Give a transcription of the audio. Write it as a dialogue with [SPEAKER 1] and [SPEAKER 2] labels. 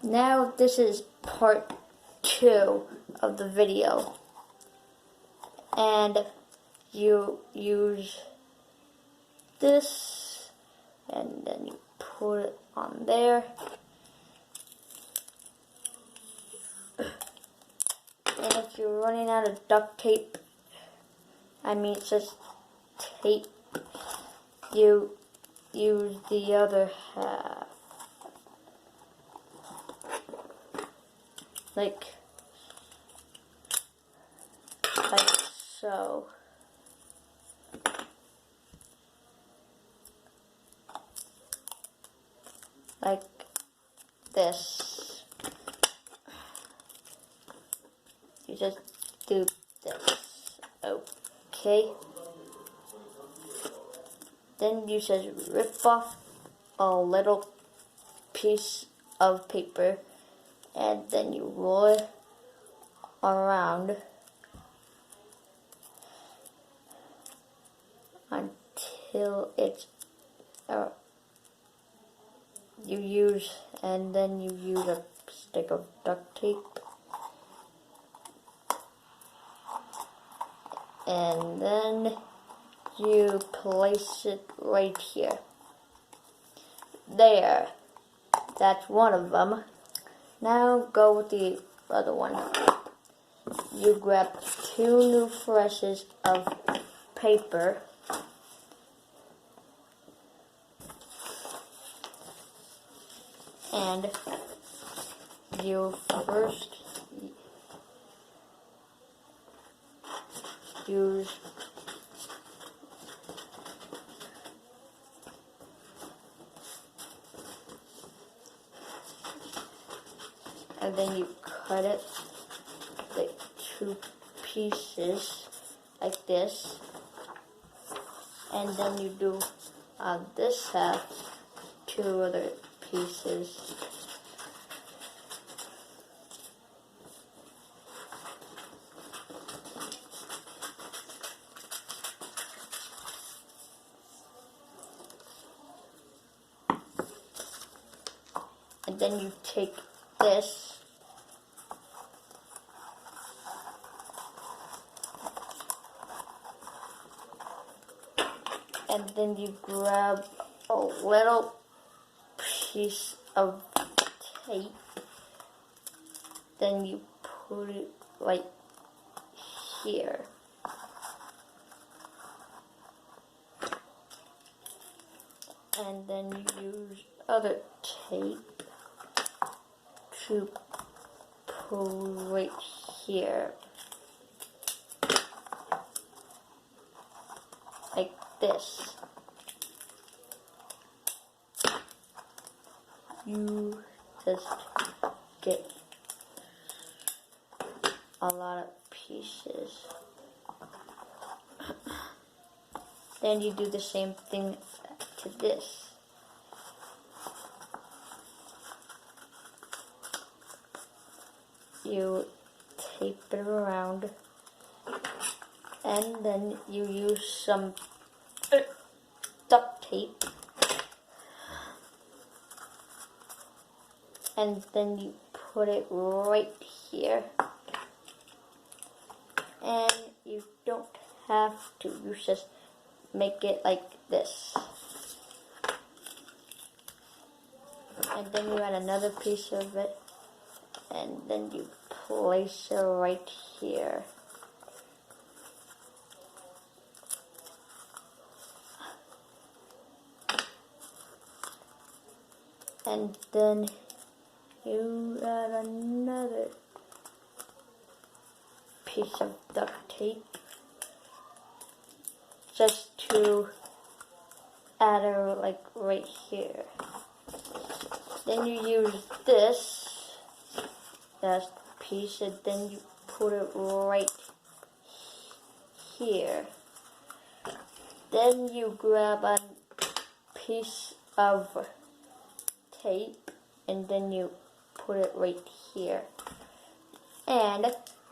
[SPEAKER 1] Now this is part 2 of the video, and you use this and then you put it on there, and if you're running out of duct tape, it's just tape, you use the other half. Like so. Like this. You just do this. Okay. Then you just rip off a little piece of paper, and then you roll it around until it's and then you use a stick of duct tape, and then you place it right here. There. That's one of them. Now go with the other one. You grab 2 new freshes of paper, and you first use and then you cut it like 2 pieces like this, and then you do on this half 2 other pieces. And then you take this and then you grab a little piece of tape, then you put it right here, and then you use other tape to put right here, like this. You just get a lot of pieces. Then you do the same thing to this. You tape it around, and then you use some duct tape, and then you put it right here, and you don't have to, you just make it like this, and then you add another piece of it, and then you place it right here. And then you add another piece of duct tape just to add it like right here. Then you use this last piece, and then you put it right here. Then you grab a piece of tape, and then you put it right here. And